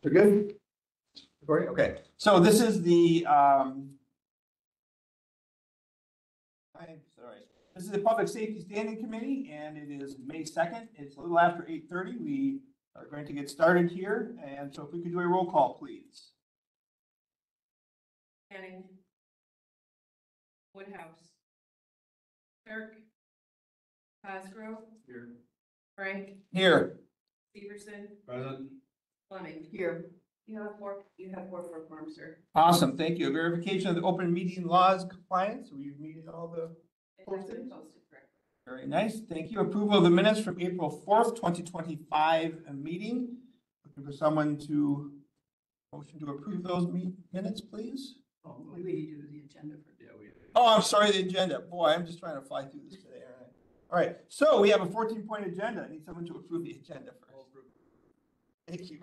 We're good? Recording? Okay, so this is the, this is the Public Safety Standing Committee, and it is May 2nd. It's a little after 8:30. We are going to get started here, and so if we could do a roll call, please. Canning, Woodhouse, Kirk, Cosgrove, Here. Frank, Here. Severson, Present. Fleming. Here. You have four for quorum, sir. Awesome, thank you. Verification of the open meeting laws compliance. We've meted all the. It has been posted correctly. Very nice, thank you. Approval of the minutes from April 4th, 2025 meeting. Looking for someone to motion to approve those minutes, please. Oh, we need to do the agenda for. Yeah, oh, I'm sorry, the agenda. Boy, I'm just trying to fly through this today. All right, so we have a 14-point agenda. I need someone to approve the agenda first. Thank you.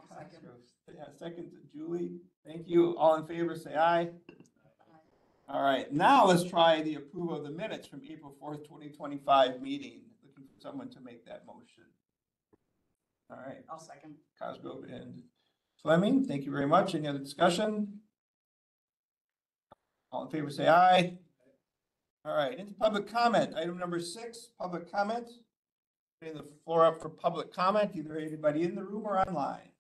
Yeah, second to Julie. Thank you. All in favor, say aye. All right, now let's try the approval of the minutes from April 4th, 2025 meeting. Looking for someone to make that motion. All right. I'll second. Cosgrove and Fleming, thank you very much. Any other discussion? All in favor, say aye. All right, into public comment. Item number 6, public comment. Putting the floor up for public comment, either anybody in the room or online.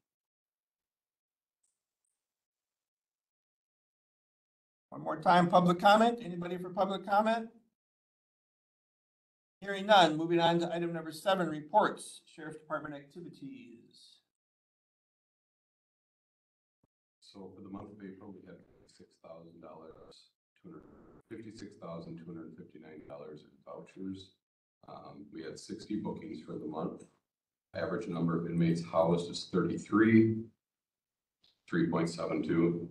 One more time, public comment. Anybody for public comment? Hearing none, moving on to item number 7, reports, Sheriff Department activities. So for the month of April, we had $56,000, $56,259 in vouchers. We had 60 bookings for the month. Average number of inmates housed is 33, 3.72.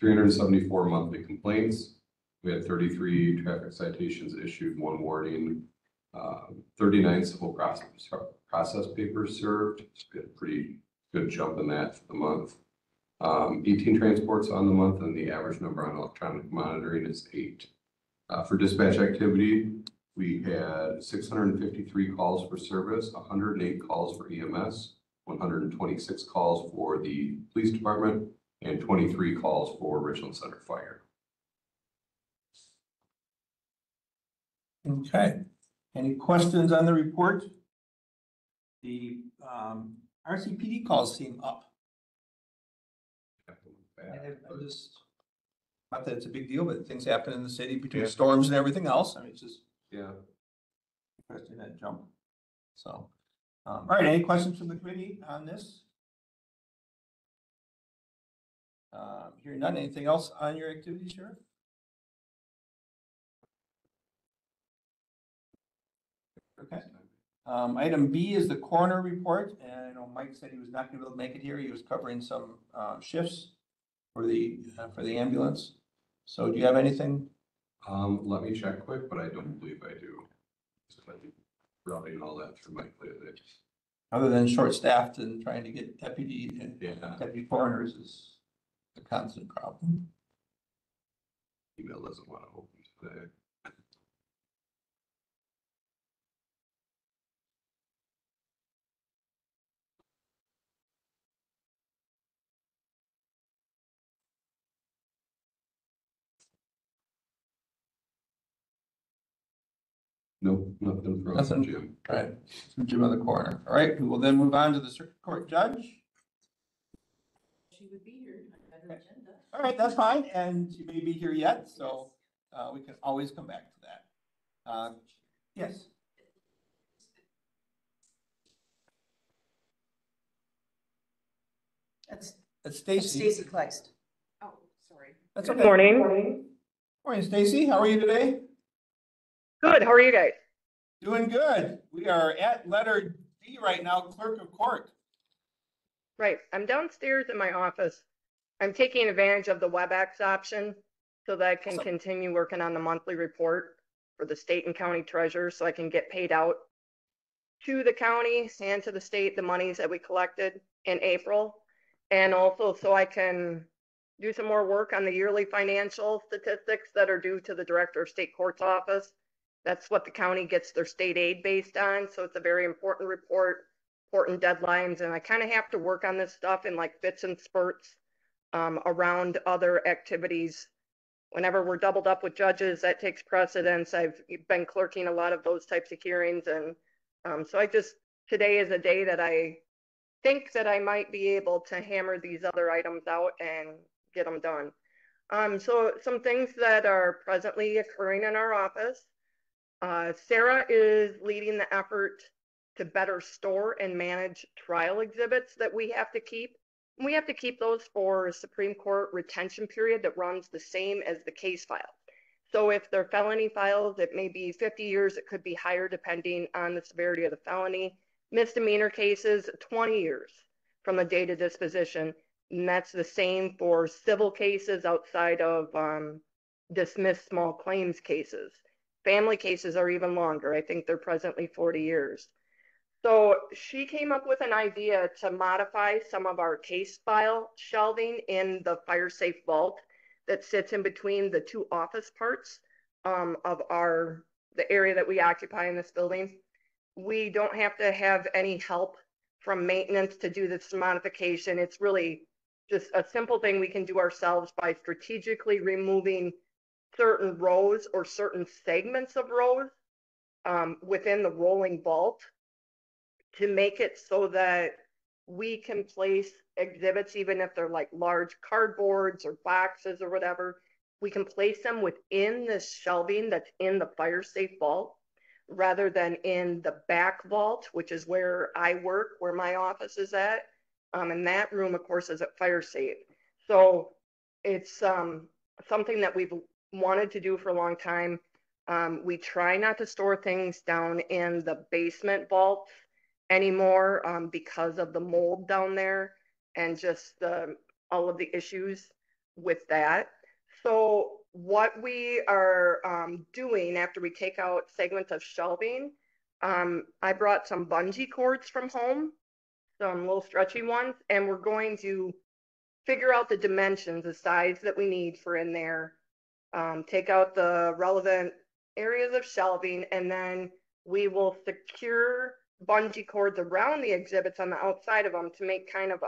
374 monthly complaints. We had 33 traffic citations issued, 1 warning, 39 civil process papers served. It's been a pretty good jump in that for the month. 18 transports on the month, and the average number on electronic monitoring is 8. For dispatch activity, we had 653 calls for service, 108 calls for EMS, 126 calls for the police department, and 23 calls for Richland Center Fire. Okay. Any questions on the report? The RCPD calls seem up. I just, not that it's a big deal, but things happen in the city between storms and everything else. I mean, it's just interesting that jump. So, all right. Any questions from the committee on this? Hearing none. Anything else on your activity, Sheriff? Okay. Item B is the coroner report, and I know Mike said he was not going to be able to make it here. He was covering some shifts for the ambulance. So, do you have anything? Let me check quick, but I don't believe I do. So I'm routing all that through Mike later. Other than short-staffed and trying to get deputy coroners is a constant problem. Email doesn't want to open today. Nope, nothing from Nothing. Jim. All right, Jim on the corner. All right, we will then move on to the circuit court judge. She would be here. Okay. All right, that's fine, and she may be here yet, so we can always come back to that. Yes. That's Stacy. Kleist. Oh, sorry. That's Good okay. morning. Morning, Stacy. How are you today? Good. How are you guys? Doing good. We are at letter D right now, clerk of court. Right. I'm downstairs in my office. I'm taking advantage of the WebEx option so that I can continue working on the monthly report for the state and county treasurers so I can get paid out to the county and to the state the monies that we collected in April. And also so I can do some more work on the yearly financial statistics that are due to the Director of State Courts office. That's what the county gets their state aid based on. So it's a very important report important deadlines, and I kind of have to work on this stuff in like fits and spurts around other activities. Whenever we're doubled up with judges, that takes precedence. I've been clerking a lot of those types of hearings, and so today is a day that I think that I might be able to hammer these other items out and get them done. So some things that are presently occurring in our office. Sarah is leading the effort to better store and manage trial exhibits that we have to keep. We have to keep those for a Supreme Court retention period that runs the same as the case file. So if they're felony files, it may be 50 years, it could be higher depending on the severity of the felony. Misdemeanor cases, 20 years from the date of disposition. And that's the same for civil cases outside of dismissed small claims cases. Family cases are even longer. I think they're presently 40 years. So she came up with an idea to modify some of our case file shelving in the fire safe vault that sits in between the two office parts of the area that we occupy in this building. We don't have to have any help from maintenance to do this modification. It's really just a simple thing we can do ourselves by strategically removing certain rows or certain segments of rows within the rolling vault to make it so that we can place exhibits, even if they're like large cardboards or boxes or whatever, we can place them within this shelving that's in the fire safe vault rather than in the back vault, which is where I work, where my office is at. And that room, of course, is at fire safe. So it's something that we've wanted to do for a long time. We try not to store things down in the basement vaults anymore because of the mold down there and just all of the issues with that. So what we are doing after we take out segments of shelving, I brought some bungee cords from home, some little stretchy ones, and we're going to figure out the dimensions, the size that we need for in there, take out the relevant areas of shelving, and then we will secure bungee cords around the exhibits on the outside of them to make kind of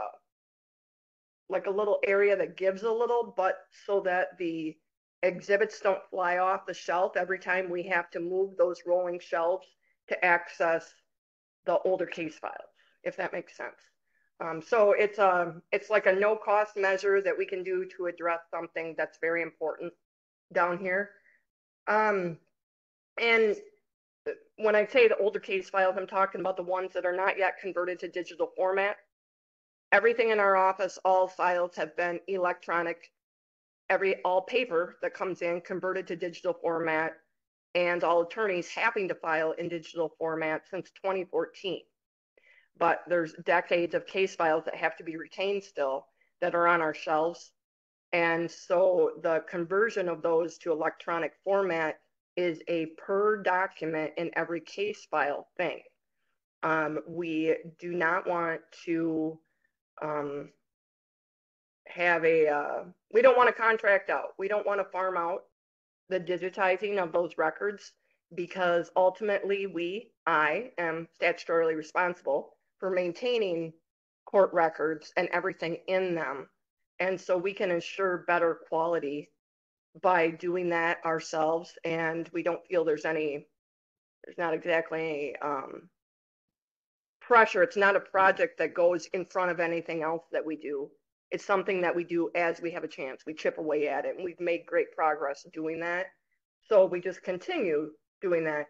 like a little area that gives a little, but so that the exhibits don't fly off the shelf every time we have to move those rolling shelves to access the older case files, if that makes sense. So it's like a no cost measure that we can do to address something that's very important down here. And when I say the older case files, I'm talking about the ones that are not yet converted to digital format. Everything in our office, all files have been electronic, all paper that comes in converted to digital format, and all attorneys having to file in digital format since 2014. But there's decades of case files that have to be retained still that are on our shelves. And so the conversion of those to electronic format is a per document in every case file thing. We do not want to we don't want to contract out. We don't want to farm out the digitizing of those records because ultimately I am statutorily responsible for maintaining court records and everything in them. And so we can ensure better quality by doing that ourselves. And we don't feel there's not exactly any pressure. It's not a project that goes in front of anything else that we do. It's something that we do as we have a chance. We chip away at it, and we've made great progress doing that. So we just continue doing that.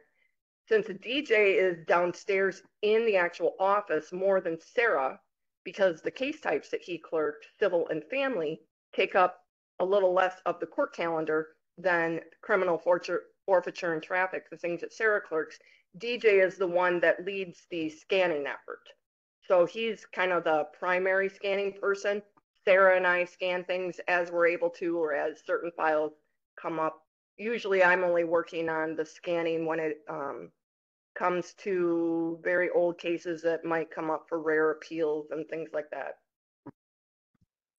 Since DJ is downstairs in the actual office more than Sarah, because the case types that he clerked, civil and family, take up a little less of the court calendar than criminal forfeiture and traffic, the things that Sarah clerks, DJ is the one that leads the scanning effort. So he's kind of the primary scanning person. Sarah and I scan things as we're able to, or as certain files come up. Usually I'm only working on the scanning when it comes to very old cases that might come up for rare appeals and things like that.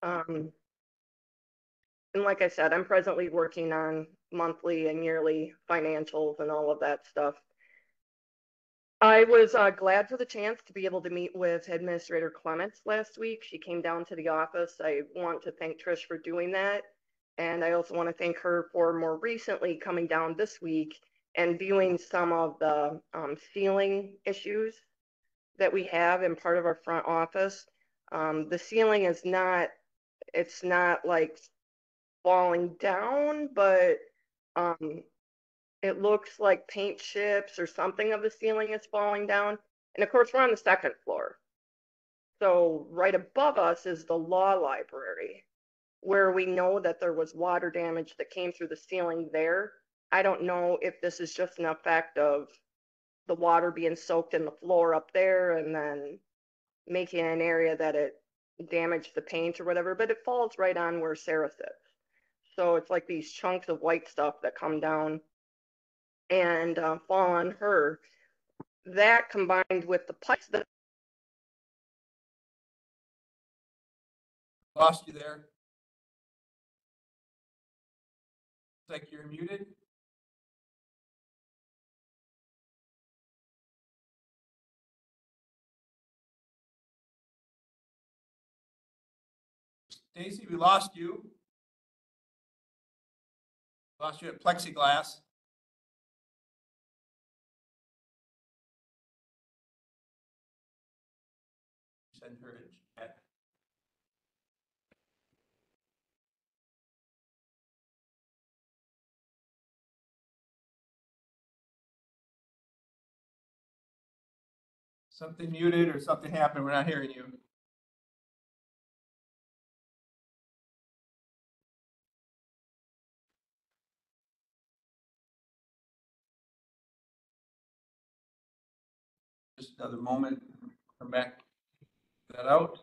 And like I said, I'm presently working on monthly and yearly financials and all of that stuff. I was glad for the chance to be able to meet with Administrator Clements last week. She came down to the office. I want to thank Trish for doing that. And I also want to thank her for more recently coming down this week and viewing some of the ceiling issues that we have in part of our front office. The ceiling is it's not like falling down, but it looks like paint chips or something of the ceiling is falling down. And of course, we're on the second floor. So right above us is the law library, where we know that there was water damage that came through the ceiling there. I don't know if this is just an effect of the water being soaked in the floor up there and then making an area that it damaged the paint or whatever, but it falls right on where Sarah sits. So it's like these chunks of white stuff that come down and fall on her. That combined with the pipes that Lost you there. Looks like you're muted. Stacy, we lost you. Lost you at plexiglass. Send her a chat. Something muted or something happened. We're not hearing you. Just another moment. Come back that out.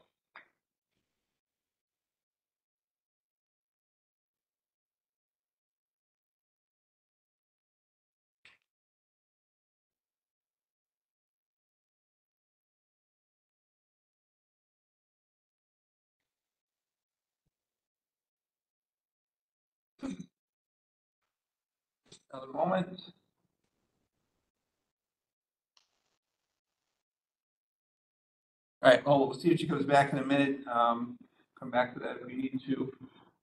Another moment. All right, well, we'll see if she comes back in a minute. Come back to that if we need to.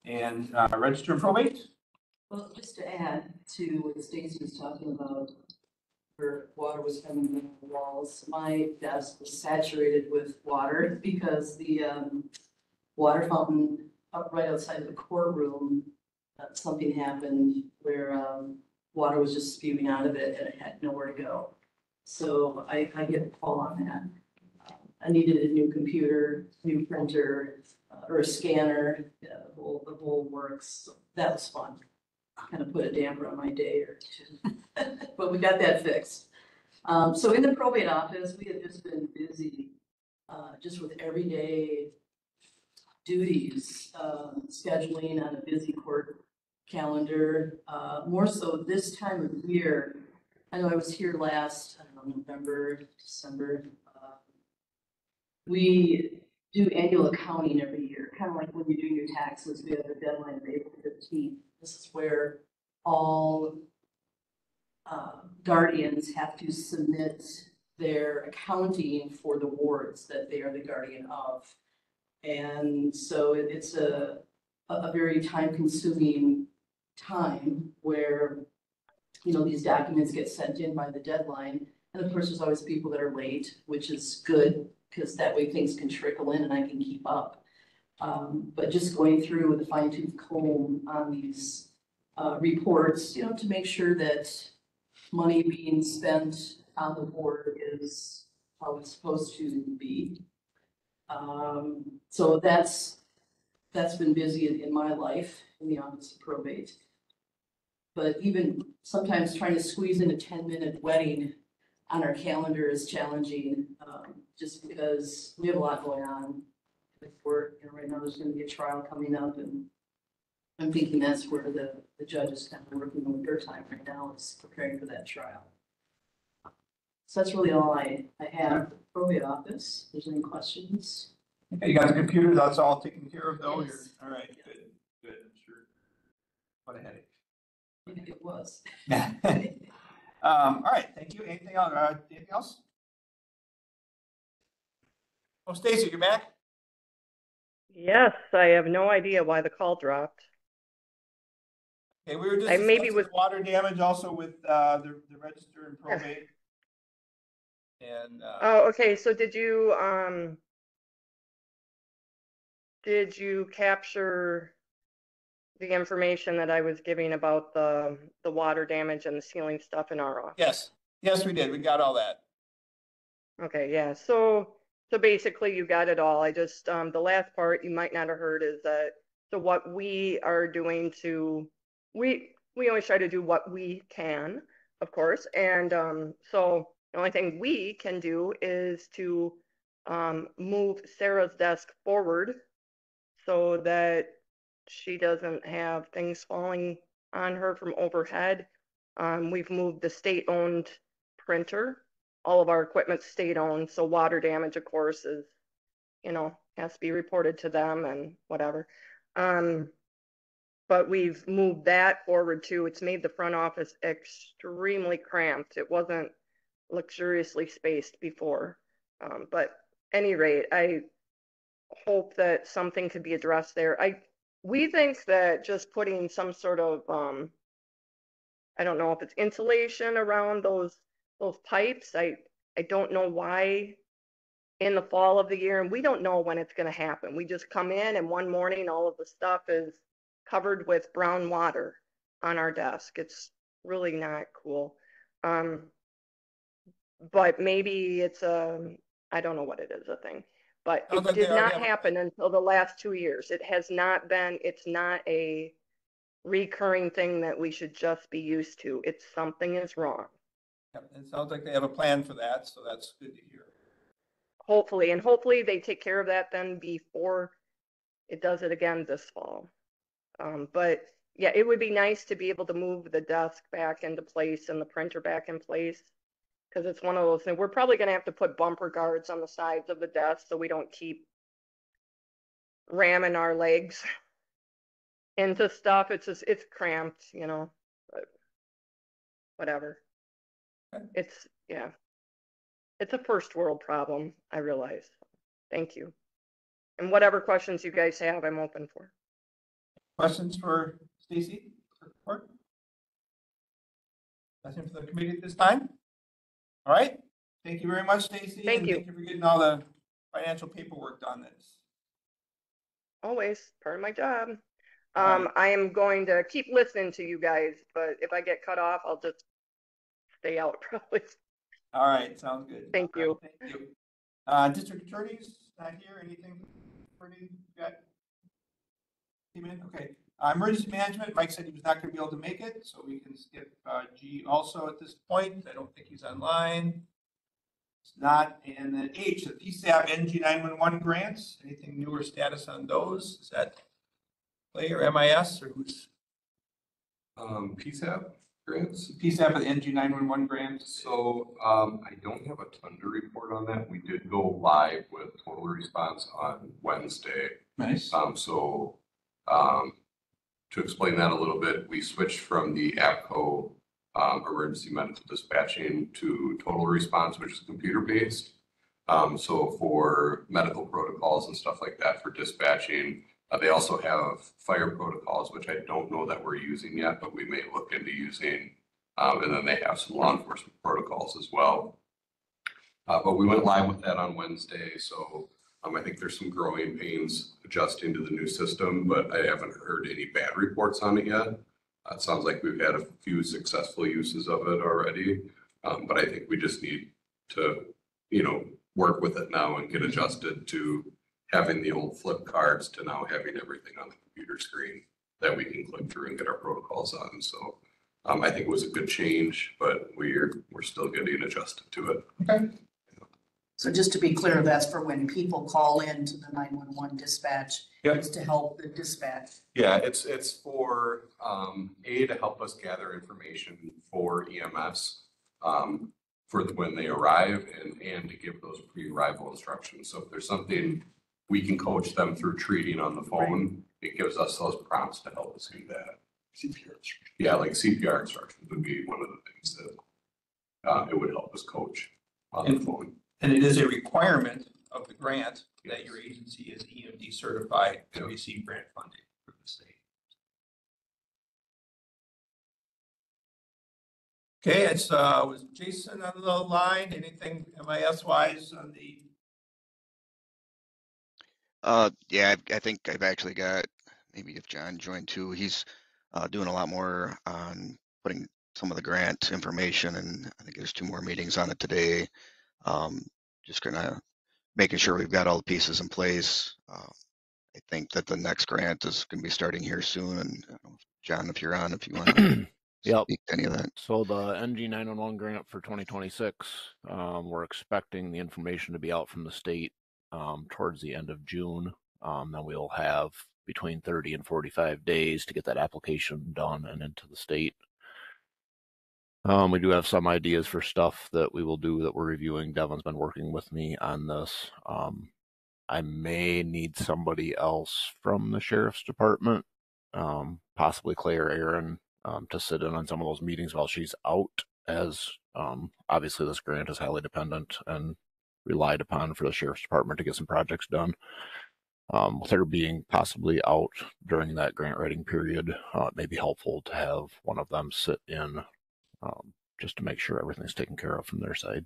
And register and probate. Well, just to add to what Stacy was talking about, where water was coming in the walls, my desk was saturated with water because the water fountain up right outside of the courtroom, something happened where water was just spewing out of it and it had nowhere to go. So I get a call on that. I needed a new computer, new printer, or a scanner, the whole works. So that was fun. Kind of put a damper on my day or two, but we got that fixed. So in the probate office, we have just been busy, just with everyday duties, scheduling on a busy court calendar. More so this time of year. I know I was here last, I don't know, November, December. We do annual accounting every year, kind of like when you do your taxes. We have a deadline of April 15th. This is where all guardians have to submit their accounting for the wards that they are the guardian of. And so it's a very time-consuming time where, you know, these documents get sent in by the deadline. And of course, there's always people that are late, which is good because that way things can trickle in and I can keep up. But just going through with a fine-tooth comb on these reports, you know, to make sure that money being spent on the board is how it's supposed to be. So that's been busy in my life in the office of probate. But even sometimes trying to squeeze in a 10-minute wedding on our calendar is challenging, just because we have a lot going on with work. You know, right now there's going to be a trial coming up, and I'm thinking that's where the judge is kind of working with their time right now, is preparing for that trial. So that's really all I have. Probate office. If there's any questions? Okay, you got the computer. That's all taken care of, though. Yes. All right, good, good. I'm sure. What a headache. Maybe it was. All right, thank you. Anything else? Anything else? Oh, Stacy, you're back? Yes, I have no idea why the call dropped. Okay, we were just I maybe discussing was water damage also with the register and probate. And Oh, okay. So did you capture the information that I was giving about the water damage and the ceiling stuff in our office? yes, we did. We got all that. Okay, yeah. So basically you got it all. I just the last part you might not have heard is that so what we are doing to we always try to do what we can, of course. And so the only thing we can do is to move Sarah's desk forward so that she doesn't have things falling on her from overhead. We've moved the state-owned printer. All of our equipment's state-owned, so water damage, of course, is, has to be reported to them and whatever. But we've moved that forward too. It's made the front office extremely cramped. It wasn't luxuriously spaced before. But any rate, I hope that something could be addressed there. We think that just putting some sort of I don't know if it's insulation around those pipes. I don't know why in the fall of the year, and we don't know when it's going to happen. We just come in and one morning all of the stuff is covered with brown water on our desk. It's really not cool. But maybe it's I don't know what it is, a thing. But Sounds it like they did not already have a happen until the last 2 years. It has not been, it's not a recurring thing that we should just be used to. It's something is wrong. Yep, it sounds like they have a plan for that, so that's good to hear. Hopefully, and hopefully they take care of that then before it does it again this fall. But yeah, it would be nice to be able to move the desk back into place and the printer back in place, because it's one of those things. We're probably going to have to put bumper guards on the sides of the desk so we don't keep ramming our legs into stuff. It's just, it's cramped, but whatever. Okay. Yeah, it's a first world problem, I realize. Thank you. And whatever questions you guys have, I'm open for. Questions for Stacy? Nothing for the committee at this time? All right. Thank you very much, Stacy. Thank you. Thank you for getting all the financial paperwork done. Always part of my job. Right. I am going to keep listening to you guys, but if I get cut off, I'll just stay out probably. All right. Sounds good. Thank you. Thank you. District attorneys not here. Anything for you got? Okay. Emergency management. Mike said he was not going to be able to make it, so we can skip G also at this point. I don't think he's online. It's not. And then H, the PSAP NG 911 grants. Anything newer status on those? Is that Clay or MIS or who's? PSAP grants. PSAP of the NG 911 grants. So I don't have a ton to report on that. We did go live with total response on Wednesday. Nice. To explain that a little bit, we switched from the APCO emergency medical dispatching to total response, which is computer based. So for medical protocols and stuff like that for dispatching, they also have fire protocols, which I don't know that we're using yet, but we may look into using. And then they have some law enforcement protocols as well. But we went live with that on Wednesday. So I think there's some growing pains adjusting to the new system, but I haven't heard any bad reports on it yet. It sounds like we've had a few successful uses of it already. But I think we just need to, work with it now and get adjusted to having the old flip cards to now having everything on the computer screen that we can click through and get our protocols on. So I think it was a good change, but we're still getting adjusted to it. Okay. So just to be clear, that's for when people call in to the 911 dispatch. Yep. It's to help the dispatch. Yeah, it's for to help us gather information for EMS for when they arrive and to give those pre-arrival instructions. So if there's something we can coach them through treating on the phone, it gives us those prompts to help us do that. CPR instructions. Yeah, like CPR instructions would be one of the things that it would help us coach on the phone. And it is a requirement of the grant that your agency is EMD certified to receive grant funding from the state. Okay, it's was Jason on the line? Anything MIS wise on the? Yeah, I think I've actually got, maybe if John joined too, he's doing a lot more on putting some of the grant information, and I think there's 2 more meetings on it today. Just kind of making sure we've got all the pieces in place. I think that the next grant is going to be starting here soon, and I don't know, John, if you're on, if you want to Yep. speak to any of that. So the NG 911 grant for 2026, we're expecting the information to be out from the state towards the end of June. Then we'll have between 30 and 45 days to get that application done and into the state. We do have some ideas for stuff that we will do that we're reviewing. Devin's been working with me on this. I may need somebody else from the sheriff's department, possibly Clay or Aaron, to sit in on some of those meetings while she's out, as obviously this grant is highly dependent and relied upon for the sheriff's department to get some projects done. With her being possibly out during that grant writing period, it may be helpful to have one of them sit in just to make sure everything's taken care of from their side.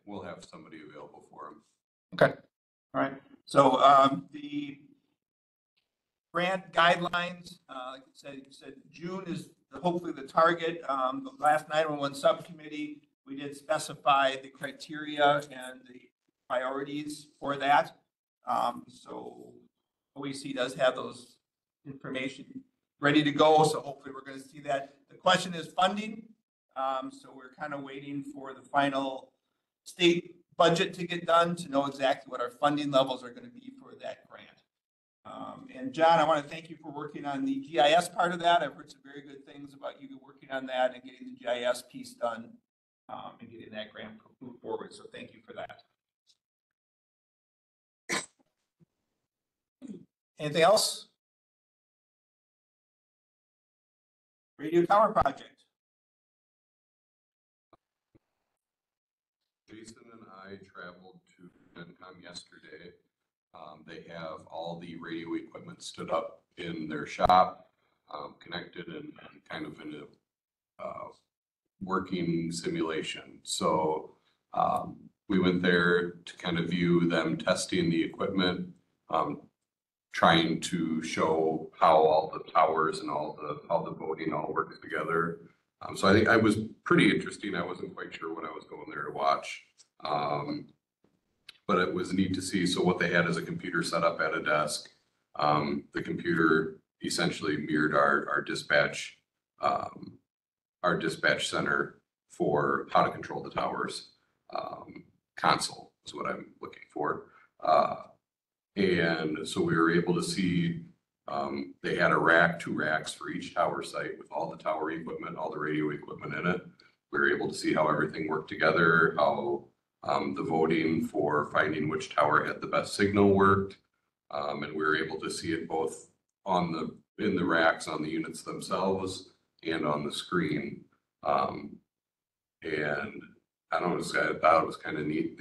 We'll have somebody available for them. Okay, all right. So the grant guidelines, like you said June is hopefully the target. The last 911 subcommittee, we did specify the criteria and the priorities for that. So OEC does have those information ready to go. So hopefully we're going to see that. The question is funding. So we're kind of waiting for the final state budget to get done to know exactly what our funding levels are going to be for that grant. And John, I want to thank you for working on the GIS part of that. I've heard some very good things about you working on that and getting the GIS piece done and getting that grant moved forward. So thank you for that. Anything else? Radio tower project. Jason and I traveled to Vietnam yesterday. They have all the radio equipment stood up in their shop, connected and kind of in a working simulation. So we went there to kind of view them testing the equipment, trying to show how all the towers and how the voting all works together. So I think I was pretty interesting. I wasn't quite sure what I was going there to watch. But it was neat to see. So what they had is a computer set up at a desk. The computer essentially mirrored our dispatch center for how to control the towers. Console is what I'm looking for. And so we were able to see they had two racks for each tower site with all the tower equipment, all the radio equipment in it. We were able to see how everything worked together, how the voting for finding which tower had the best signal worked. And we were able to see it both in the racks on the units themselves and on the screen. And I don't know, I thought it was kind of neat.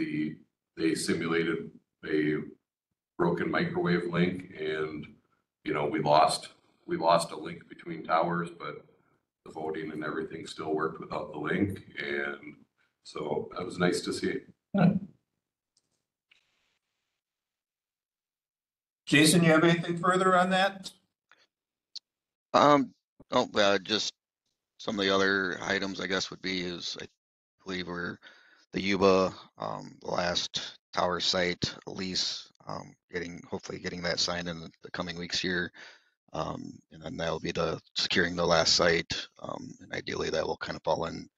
They simulated a broken microwave link, and we lost a link between towers, but the voting and everything still worked without the link. And so that was nice to see. Jason, you have anything further on that? Just some of the other items, I guess, would be I believe we're the Yuba, the last tower site lease, hopefully getting that signed in the coming weeks here. And then that'll be securing the last site. And ideally that will kind of fall in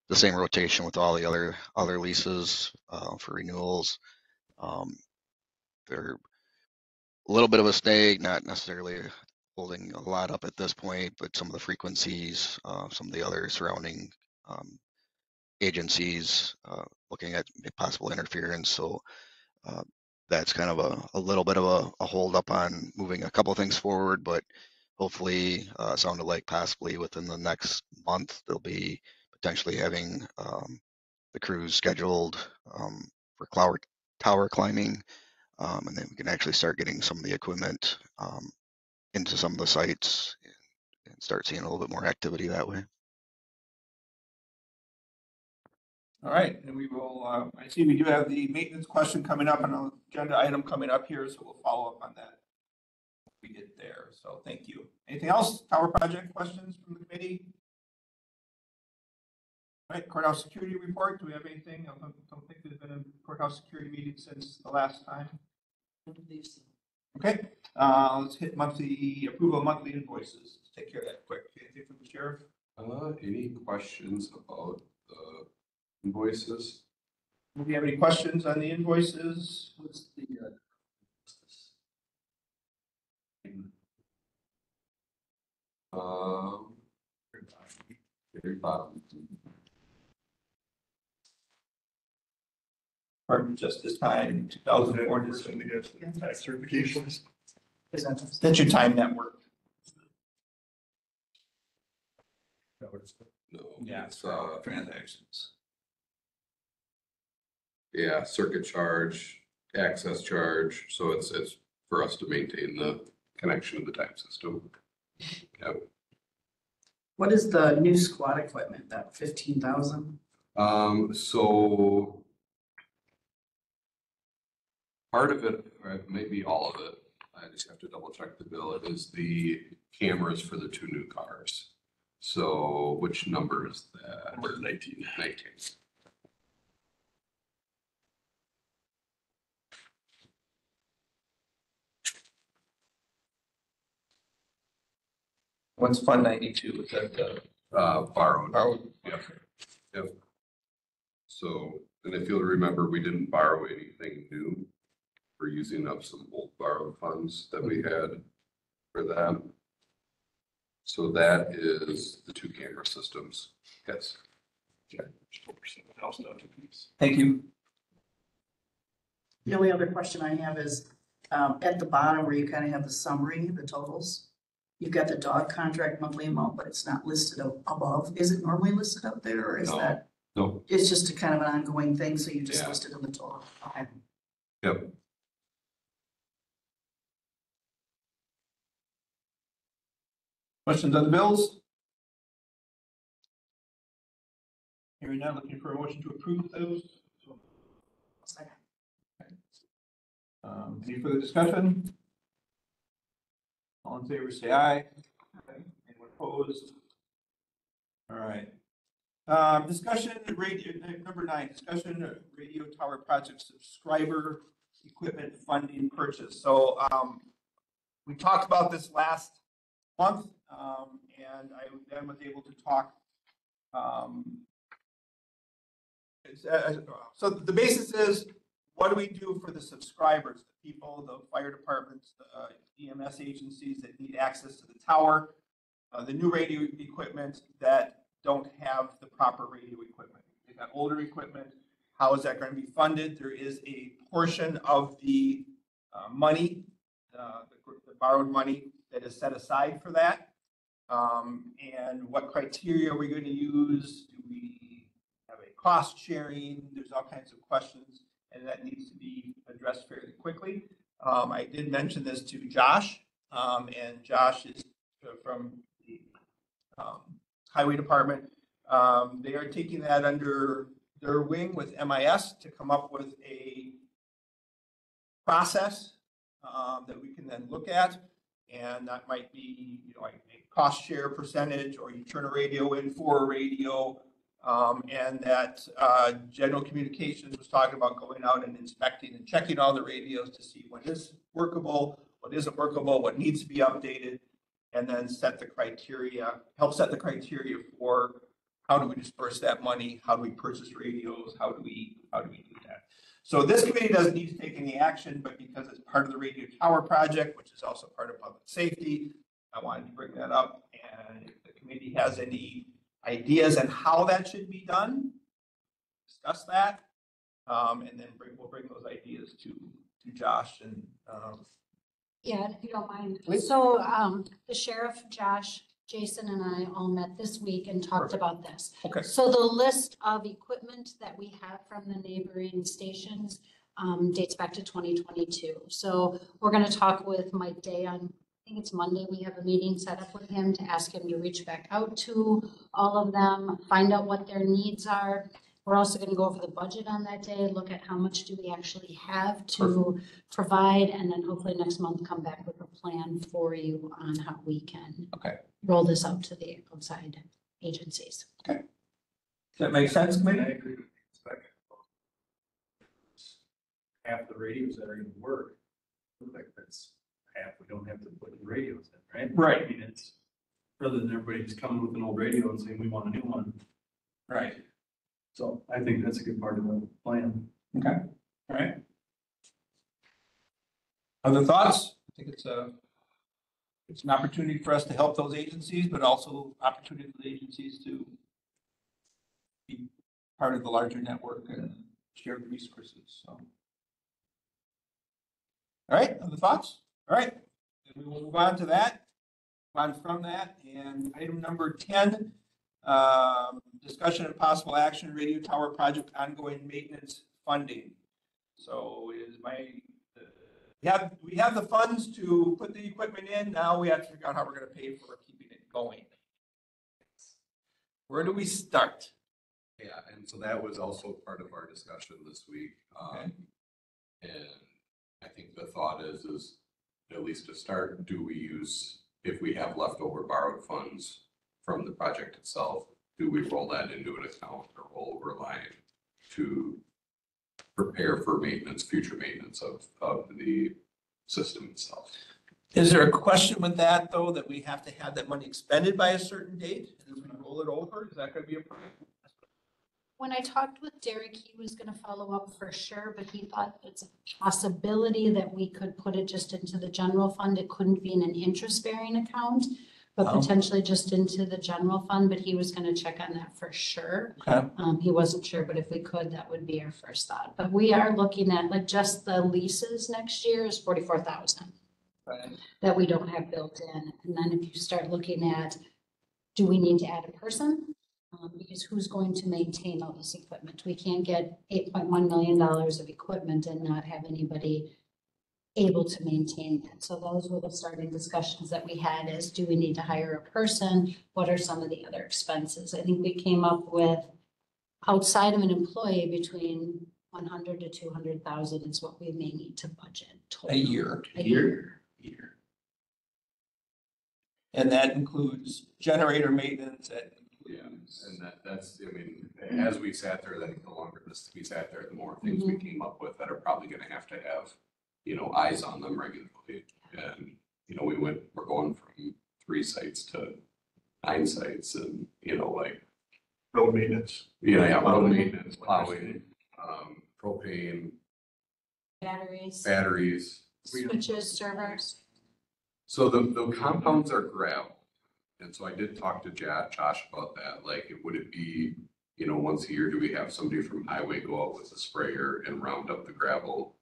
the same rotation with all the other leases for renewals. They're a little bit of a snag, not necessarily holding a lot up at this point, but some of the frequencies, some of the other surrounding agencies looking at possible interference. So that's kind of a little bit of a hold up on moving a couple of things forward, but hopefully sounded like possibly within the next month, they'll be potentially having the crews scheduled for tower climbing. And then we can actually start getting some of the equipment into some of the sites and start seeing a little bit more activity that way. All right, and we will, I see we do have the maintenance question coming up and an agenda item coming up here, so we'll follow up on that. We get there, so thank you. Anything else? Tower project questions from the committee? All right, courthouse security report. Do we have anything? I don't think there's been a courthouse security meeting since the last time. Okay, let's hit monthly approval of monthly invoices. Let's take care of that quick. Anything from the sheriff? Any questions about the invoices? Do we have any questions on the invoices? What's the very bottom. Department of Justice time, 2004. Tax certifications. That's your time network. No, Yeah, it's transactions. yeah, circuit charge, access charge. So it's for us to maintain the connection to the time system. Yeah. What is the new squad equipment, that 15,000? So part of it, or maybe all of it, I just have to double check the bill. It is the cameras for the 2 new cars. So which number is that? Number 19. 19. What's Fund 92? Is that Borrowed. borrowed? Yep. Yep. So, and if you'll remember, we didn't borrow anything new. We're using up some old borrowed funds that we had for that. So that is the 2 camera systems. Yes. Thank you. The only other question I have is, at the bottom where you kind of have the summary, the totals. You've got the dog contract monthly amount, but it's not listed above. Is it normally listed up there, or is No. that? No. It's just a kind of an ongoing thing, so you just Yeah. listed in the total. Okay. Yep. Questions on the bills? Hearing none, looking for a motion to approve those. Second. Any further discussion? All in favor, say aye. Anyone opposed? All right. Discussion radio, number 9, discussion radio tower project subscriber equipment funding purchase. So we talked about this last month, and I then was able to talk. So the basis is, what do we do for the subscribers, the people, the fire departments, the EMS agencies that need access to the tower, the new radio equipment that don't have the proper radio equipment? They've got older equipment. How is that going to be funded? There is a portion of the money, the borrowed money that is set aside for that. And what criteria are we going to use? Do we have a cost sharing? There's all kinds of questions, and that needs to be addressed fairly quickly. I did mention this to Josh, and Josh is from the Highway Department. They are taking that under their wing with MIS to come up with a process that we can then look at. And that might be, a cost share percentage, or you turn a radio in for a radio. And that General Communications was talking about going out and inspecting and checking all the radios to see what is workable, what isn't workable, what needs to be updated, and then set the criteria, help set the criteria for how do we disperse that money, how do we purchase radios, how do we do that. So this committee doesn't need to take any action, but because it's part of the radio tower project, which is also part of public safety, I wanted to bring that up. And if the committee has any ideas on how that should be done, discuss that, and then we'll bring those ideas to Josh and Yeah, if you don't mind. Please. So, the sheriff, Josh, Jason and I all met this week and talked about this. Okay. So the list of equipment that we have from the neighboring stations dates back to 2022. So we're going to talk with Mike Day on, I think it's Monday, we have a meeting set up with him to ask him to reach back out to all of them, find out what their needs are. We're also going to go over the budget on that day, look at how much do we actually have to provide, and then hopefully next month come back with a plan for you on how we can roll this out to the outside agencies. Okay. Does that make sense, I maybe? agree with the inspection. Half the radios that are gonna work, like that's half, we don't have to put the radios in, right? Right. I mean, it's rather than everybody just coming with an old radio and saying, we want a new one. Right. So I think that's a good part of the plan. Okay. All right. Other thoughts? I think it's an opportunity for us to help those agencies, but also opportunity for the agencies to be part of the larger network and share the resources, so. All right, other thoughts? All right, then we will move on to that, on from that, and item number 10, discussion and possible action, radio tower project ongoing maintenance funding. So we have the funds to put the equipment in, now we have to figure out how we're gonna pay for keeping it going. Where do we start? Yeah, and so that was also part of our discussion this week. Okay. And I think the thought is at least to start, do we use, if we have leftover borrowed funds from the project itself, do we roll that into an account or roll over line to prepare for maintenance, future maintenance of the system itself? Is there a question with that, though, that we have to have that money expended by a certain date? And if we roll it over, is that gonna be a problem? When I talked with Derek, he was gonna follow up for sure, but he thought it's a possibility that we could put it just into the general fund. It couldn't be in an interest-bearing account, but Oh. potentially just into the general fund, but he was gonna check on that for sure. Okay. He wasn't sure, but if we could, that would be our first thought. But we are looking at, like, just the leases next year is 44,000 Right. that we don't have built in. And then if you start looking at, do we need to add a person? Because who's going to maintain all this equipment? We can't get $8.1 million of equipment and not have anybody able to maintain that. So those were the starting discussions that we had is, do we need to hire a person? What are some of the other expenses? I think we came up with, outside of an employee, between 100 to 200,000 is what we may need to budget total. A year. A year. And that includes generator maintenance, that Yeah, includes. and that's, I mean, as we sat there, then the longer we sat there, the more things we came up with that are probably gonna have to have, eyes on them regularly. And, we're going from 3 sites to 9 sites and, like. Road maintenance. Yeah, road maintenance, plowing, propane, batteries. Switches, servers. So the compounds are gravel. And so I did talk to Josh about that, like, would it be, once a year, do we have somebody from highway go out with a sprayer and round up the gravel?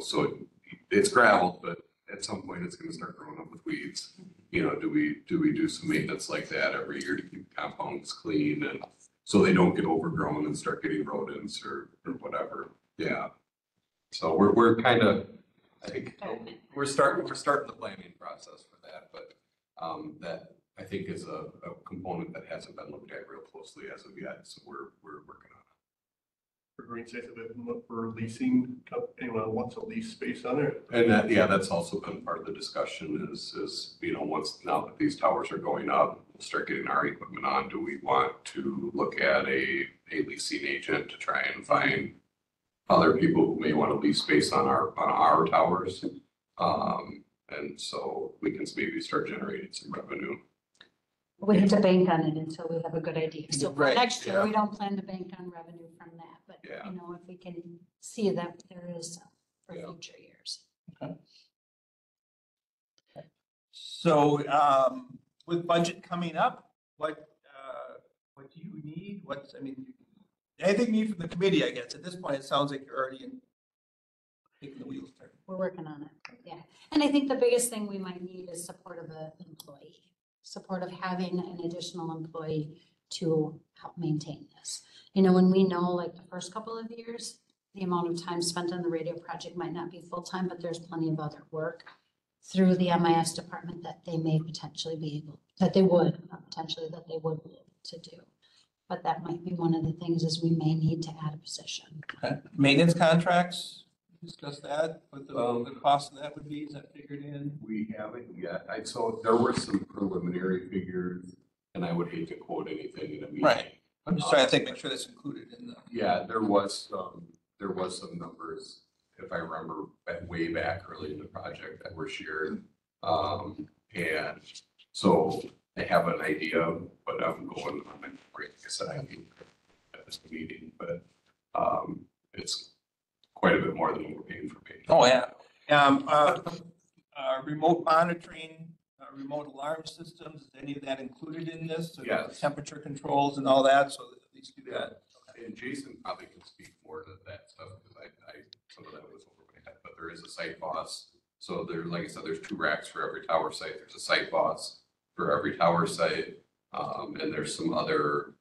So it's gravel, but at some point it's gonna start growing up with weeds. Do we do some maintenance like that every year to keep compounds clean and so they don't get overgrown and start getting rodents or whatever? Yeah. So we're kind of, I think, we're starting the planning process for that, but that I think is a component that hasn't been looked at real closely as of yet. So we're working on it. For green space, for leasing, anyone wants to lease space on it? And that's also been part of the discussion is, once now that these towers are going up, we'll start getting our equipment on. Do we want to look at a leasing agent to try and find other people who may want to lease space on our towers? And so we can maybe start generating some revenue. We have to bank on it until we have a good idea. So for Right, next year, yeah. we don't plan to bank on revenue from that, but Yeah. if we can see that there is for Yeah. future years. So, with budget coming up, what do you need? Anything you need from the committee, I guess? At this point, it sounds like you're already taking the wheels turn. We're working on it, yeah. And I think the biggest thing we might need is support of an employee. support of having an additional employee to help maintain this. You know, when we know like the first couple of years, the amount of time spent on the radio project might not be full-time, but there's plenty of other work through the MIS department that they may potentially be able, that they would, not potentially, that they would be able to do. But that might be one of the things is we may need to add a position. Okay. Maintenance contracts, discuss that, what the cost of that would be, is that figured in? We haven't yet. So there were some preliminary figures, and I would hate to quote anything in a meeting. Right. I'm just trying to think, make sure that's included in the. Yeah, there was some numbers, if I remember, way back early in the project that were shared. And so I have an idea, but I'm going on my break. Like I said, I mean, at this meeting, but it's quite a bit more than what we're paying for page. Oh, yeah. Remote monitoring, remote alarm systems, is any of that included in this? So Yes. Temperature controls and all that, so at least do that. And Jason probably can speak more to that stuff, because I some of that was over my head, but there is a site boss. So there, like I said, there's 2 racks for every tower site. There's a site boss for every tower site. And there's some other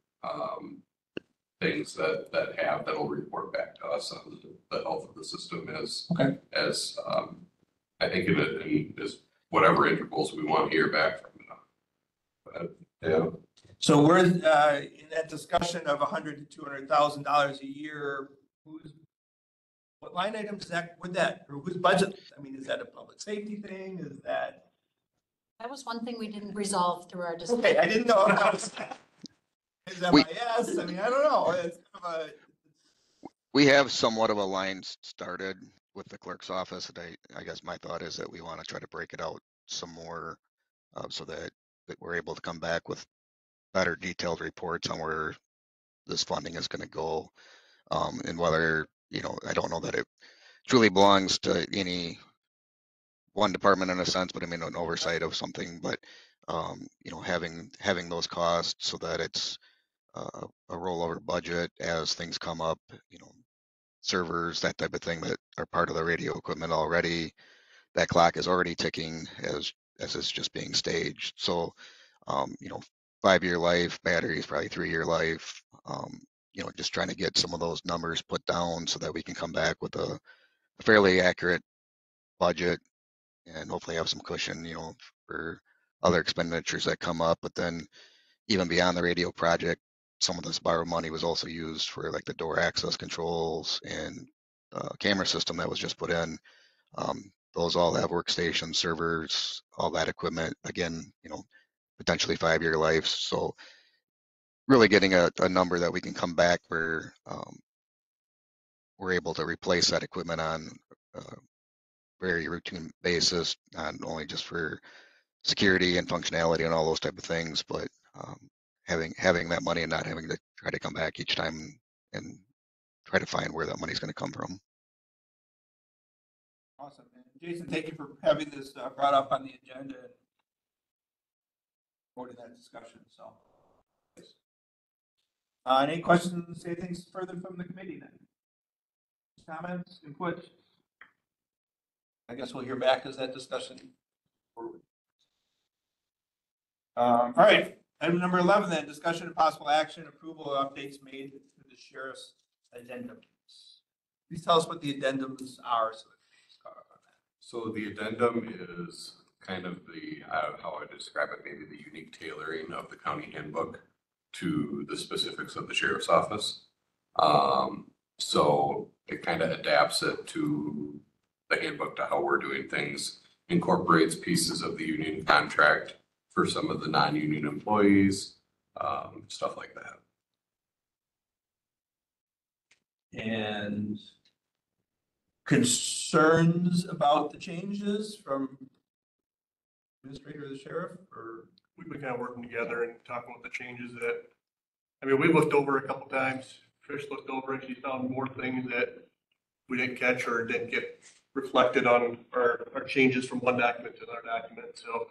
things that'll report back to us on the health of the system as I think in whatever intervals we want to hear back from them. But yeah. So we're in that discussion of $100,000 to $200,000 a year. What line item is that? Or whose budget? I mean, is that a public safety thing? Is that? That was one thing we didn't resolve through our discussion. Okay, I didn't know. Is that MIS? I mean, I don't know. It's kind of We have somewhat of a line started with the clerk's office, and I guess my thought is that we want to try to break it out some more so that we're able to come back with better detailed reports on where this funding is going to go, and whether, you know, I don't know that it truly belongs to any one department in a sense, but I mean an oversight of something, but you know, having those costs so that it's a rollover budget as things come up, you know, servers, that type of thing that are part of the radio equipment already. That clock is already ticking as it's just being staged. So, you know, 5-year life, batteries probably 3-year life. You know, just trying to get some of those numbers put down so that we can come back with a fairly accurate budget and hopefully have some cushion, you know, for other expenditures that come up. But then even beyond the radio project, some of this borrowed money was also used for like the door access controls and camera system that was just put in. Those all have workstations, servers, all that equipment. Again, you know, potentially 5-year life. So really getting a number that we can come back where we're able to replace that equipment on a very routine basis, not only just for security and functionality and all those type of things, but having that money and not having to try to come back each time and try to find where that money's going to come from. awesome. And Jason, thank you for having this brought up on the agenda and going to that discussion. So, any questions, anything further from the committee then? Comments, input? I guess we'll hear back as that discussion forward. All right, item number 11 then, discussion and possible action, approval of updates made to the sheriff's addendums. Please tell us what the addendums are. So the addendum is kind of how I describe it, maybe the unique tailoring of the county handbook to the specifics of the sheriff's office. So it kind of adapts it to the handbook to how we're doing things, incorporates pieces of the union contract for some of the non-union employees, stuff like that. And concerns about the changes from administrator or the sheriff, or? We've been kind of working together and talking about the changes that, I mean, we looked over a couple times. Trish looked over and she found more things that we didn't catch or didn't get reflected on our changes from one document to another document. So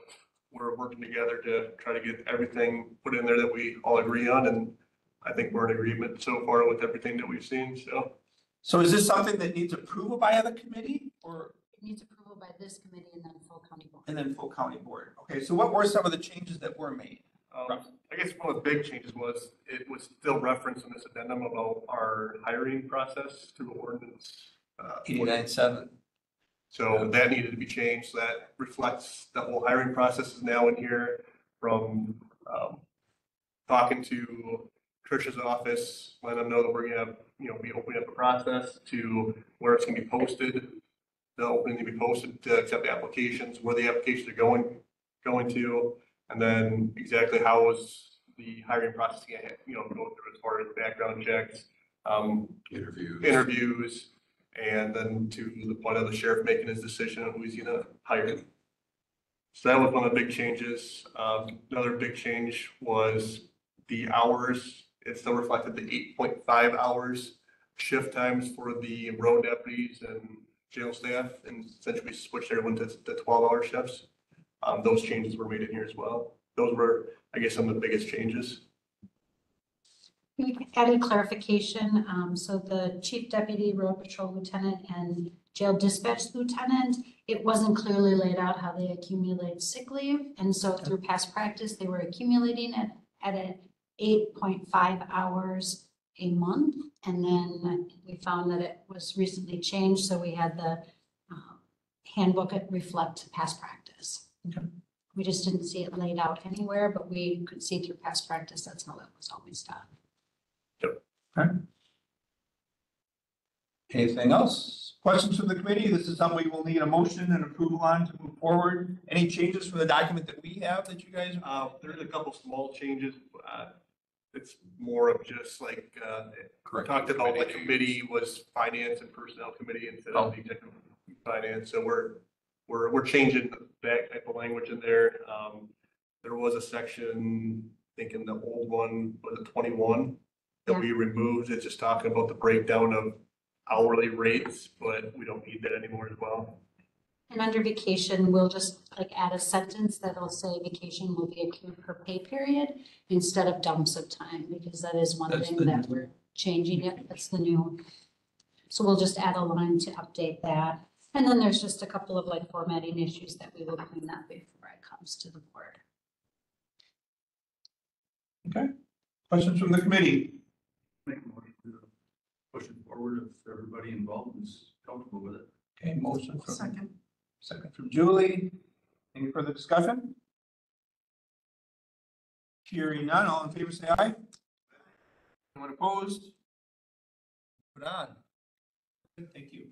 we're working together to try to get everything put in there that we all agree on. And I think we're in agreement so far with everything that we've seen. So is this something that needs approval by the committee, or? It needs approval by this committee and then full county board. And then full county board. Okay, so what were some of the changes that were made? I guess one of the big changes was, it was still referenced in this addendum about our hiring process through ordinance. 89.7. So that needed to be changed. That reflects the whole hiring process is now in here from, talking to Trish's office, letting them know that we're gonna, be opening up a process to where it's gonna be posted. The opening to be posted to accept the applications, where the applications are going to, and then exactly how is the hiring process gonna, go through as far as background checks, interviews, and then to the point of the sheriff making his decision on who he's gonna hire. So that was one of the big changes. Another big change was the hours. It still reflected the 8.5 hours shift times for the road deputies and jail staff, and essentially we switched everyone to 12-hour shifts. Those changes were made in here as well. Those were, I guess, some of the biggest changes. We added clarification, so the chief deputy, road patrol lieutenant, and jail dispatch lieutenant, it wasn't clearly laid out how they accumulate sick leave. And so through past practice, they were accumulating it at an 8.5 hours a month. And then we found that it was recently changed, so we had the handbook reflect past practice. Okay. We just didn't see it laid out anywhere, but we could see through past practice, that's how it was always done. Okay. Anything else? Questions from the committee? This is something we will need a motion and approval on to move forward. Any changes from the document that we have that you guys? There's a couple small changes. It's more of just like, talked about the committee was finance and personnel committee instead of the executive finance. So we're changing that type of language in there. There was a section, I think in the old one, was it 21, that we removed. It's just talking about the breakdown of hourly rates, but we don't need that anymore as well. And under vacation, we'll just like add a sentence that'll say vacation will be accrued per pay period instead of dumps of time, because that is one thing that we're changing it. That's the new. So we'll just add a line to update that. And then there's just a couple of like formatting issues that we will clean up before it comes to the board. Okay. Questions from the committee? Make a motion to push it forward if everybody involved is comfortable with it. Okay, motion from Second. from Julie. Any further discussion? Hearing none, all in favor say aye. Anyone opposed? Put on. Good, thank you.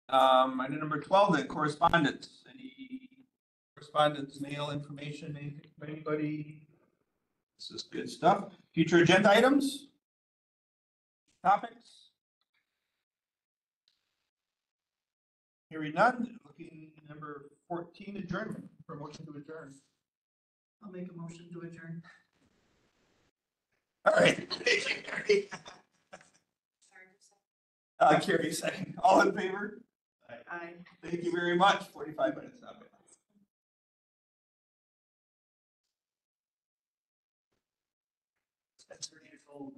Item number 12 then, correspondence. Any correspondence, mail information, anything from anybody? This is good stuff. Future agenda items? Topics? Hearing none, looking number 14, adjournment, promotion to adjourn. I'll make a motion to adjourn. All right. Carrie second. All in favor? Aye. Thank you very much. 45 minutes now. That's 30 years old.